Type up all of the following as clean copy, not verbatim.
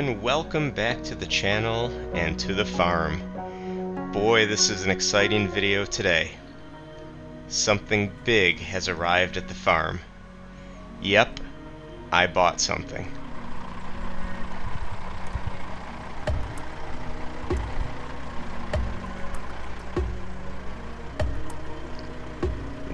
and welcome back to the channel and to the farm. Boy, this is an exciting video today. Something big has arrived at the farm. Yep, I bought something.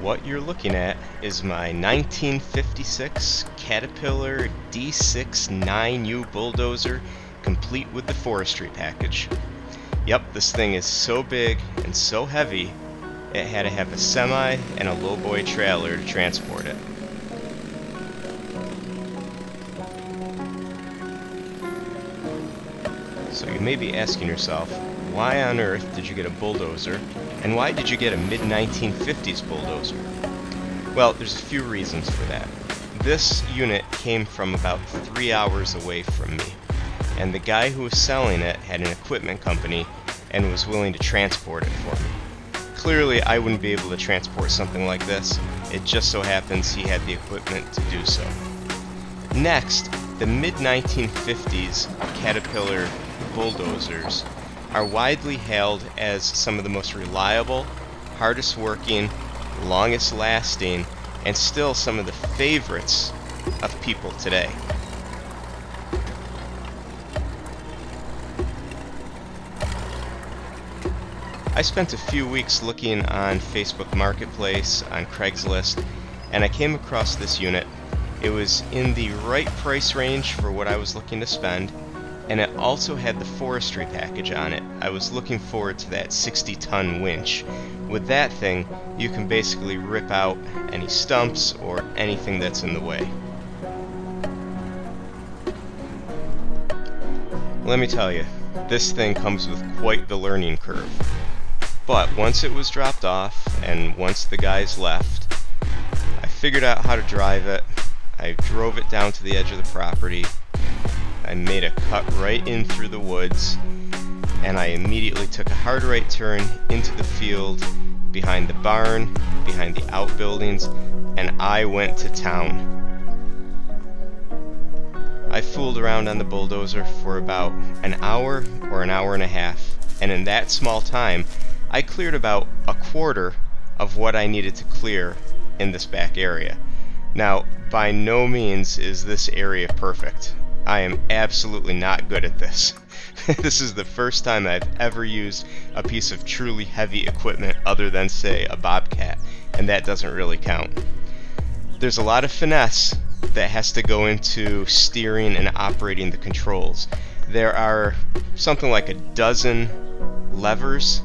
What you're looking at is my 1956 Caterpillar D6 9U Bulldozer, complete with the Forestry Package. Yep, this thing is so big and so heavy, it had to have a semi and a lowboy trailer to transport it. So you may be asking yourself, why on earth did you get a bulldozer, and why did you get a mid-1950s bulldozer? Well, there's a few reasons for that. This unit came from about 3 hours away from me, and the guy who was selling it had an equipment company and was willing to transport it for me. Clearly, I wouldn't be able to transport something like this. It just so happens he had the equipment to do so. Next, the mid-1950s Caterpillar bulldozers are widely hailed as some of the most reliable, hardest working, longest lasting, and still some of the favorites of people today. I spent a few weeks looking on Facebook Marketplace, on Craigslist, and I came across this unit. It was in the right price range for what I was looking to spend, and it also had the Forestry Package on it. I was looking forward to that 60-ton winch. With that thing, you can basically rip out any stumps or anything that's in the way. Let me tell you, this thing comes with quite the learning curve. But once it was dropped off, and once the guys left, I figured out how to drive it. I drove it down to the edge of the property. I made a cut right in through the woods, and I immediately took a hard right turn into the field, behind the barn, behind the outbuildings, and I went to town. I fooled around on the bulldozer for about an hour or an hour and a half, and in that small time, I cleared about a quarter of what I needed to clear in this back area. Now, by no means is this area perfect. I am absolutely not good at this. This is the first time I've ever used a piece of truly heavy equipment other than, say, a bobcat, and that doesn't really count. There's a lot of finesse that has to go into steering and operating the controls. There are something like a dozen levers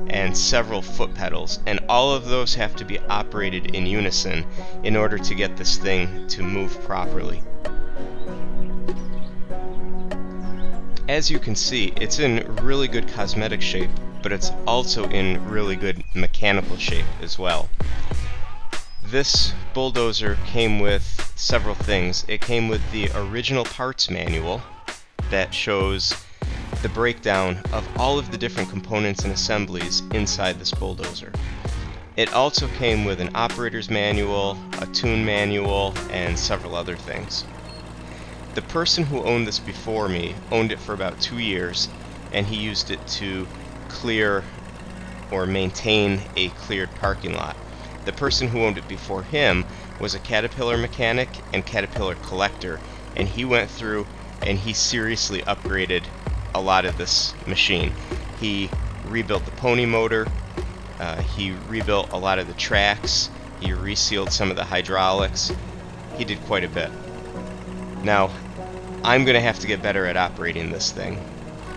and several foot pedals, and all of those have to be operated in unison in order to get this thing to move properly. As you can see, it's in really good cosmetic shape, but it's also in really good mechanical shape as well. This bulldozer came with several things. It came with the original parts manual that shows the breakdown of all of the different components and assemblies inside this bulldozer. It also came with an operator's manual, a tune manual, and several other things. The person who owned this before me owned it for about 2 years, and he used it to clear or maintain a cleared parking lot. The person who owned it before him was a Caterpillar mechanic and Caterpillar collector, and he went through and he seriously upgraded a lot of this machine. He rebuilt the pony motor, he rebuilt a lot of the tracks, he resealed some of the hydraulics. He did quite a bit. Now, I'm going to have to get better at operating this thing.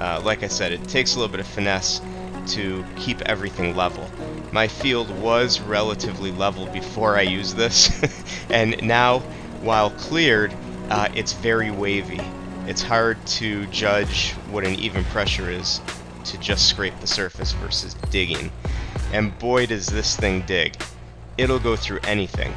Like I said, it takes a little bit of finesse to keep everything level. My field was relatively level before I used this, and now, while cleared, it's very wavy. It's hard to judge what an even pressure is to just scrape the surface versus digging. And boy, does this thing dig. It'll go through anything.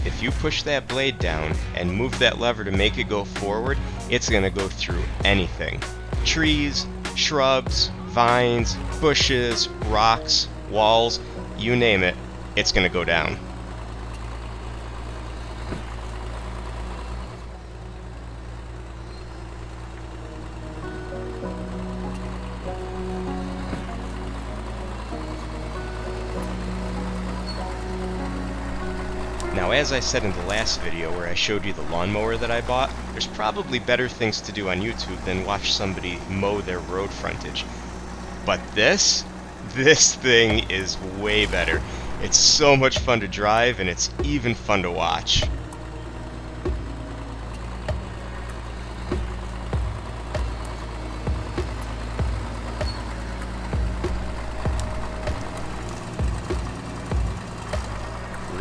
If you push that blade down and move that lever to make it go forward, it's going to go through anything. Trees, shrubs, vines, bushes, rocks, walls, you name it, it's going to go down. Now, as I said in the last video where I showed you the lawnmower that I bought, there's probably better things to do on YouTube than watch somebody mow their road frontage. But this thing is way better. It's so much fun to drive, and it's even fun to watch.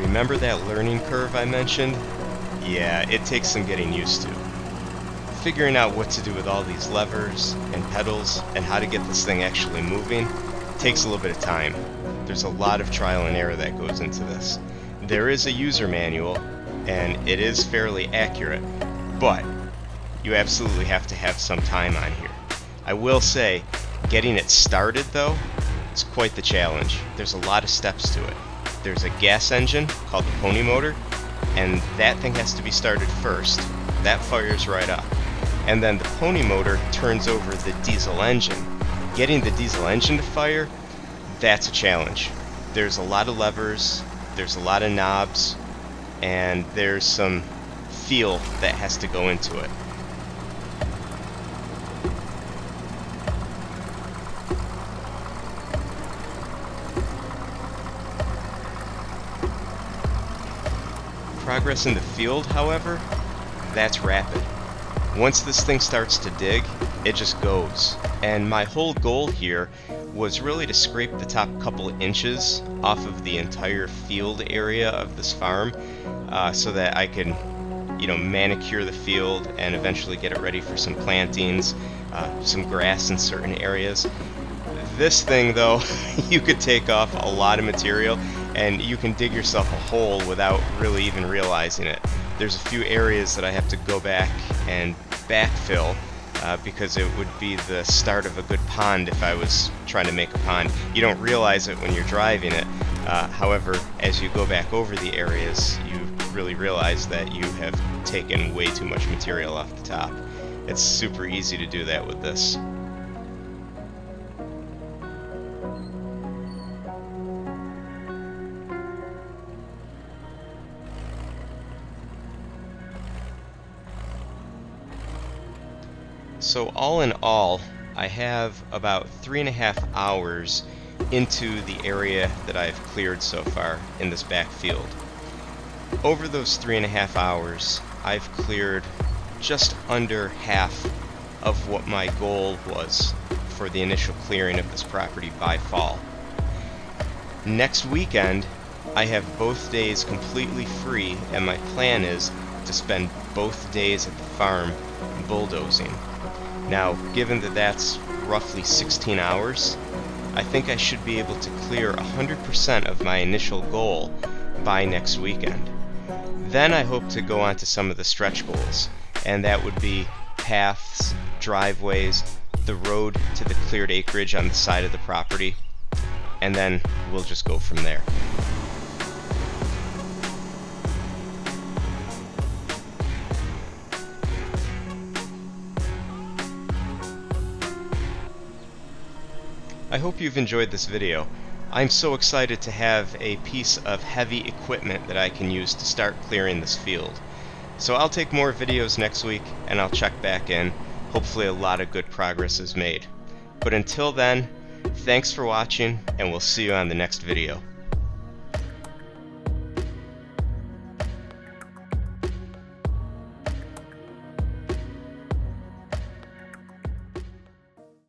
Remember that learning curve I mentioned? Yeah, it takes some getting used to. Figuring out what to do with all these levers and pedals and how to get this thing actually moving takes a little bit of time. There's a lot of trial and error that goes into this. There is a user manual, and it is fairly accurate, but you absolutely have to have some time on here. I will say, getting it started though, is quite the challenge. There's a lot of steps to it. There's a gas engine called the pony motor, and that thing has to be started first. That fires right up. And then the pony motor turns over the diesel engine. Getting the diesel engine to fire, that's a challenge. There's a lot of levers, there's a lot of knobs, and there's some feel that has to go into it. Progress in the field, however, that's rapid. Once this thing starts to dig, it just goes. And my whole goal here was really to scrape the top couple of inches off of the entire field area of this farm, so that I could, manicure the field and eventually get it ready for some plantings, some grass in certain areas. This thing though, you could take off a lot of material and you can dig yourself a hole without really even realizing it. There's a few areas that I have to go back and backfill because it would be the start of a good pond if I was trying to make a pond. You don't realize it when you're driving it. However, as you go back over the areas, you really realize that you have taken way too much material off the top. It's super easy to do that with this. So all in all, I have about 3.5 hours into the area that I've cleared so far in this back field. Over those 3.5 hours, I've cleared just under half of what my goal was for the initial clearing of this property by fall. Next weekend, I have both days completely free, and my plan is to spend both days at the farm bulldozing. Now, given that that's roughly 16 hours, I think I should be able to clear 100% of my initial goal by next weekend. Then I hope to go on to some of the stretch goals, and that would be paths, driveways, the road to the cleared acreage on the side of the property, and then we'll just go from there. I hope you've enjoyed this video. I'm so excited to have a piece of heavy equipment that I can use to start clearing this field. So I'll take more videos next week and I'll check back in. Hopefully a lot of good progress is made. But until then, thanks for watching and we'll see you on the next video.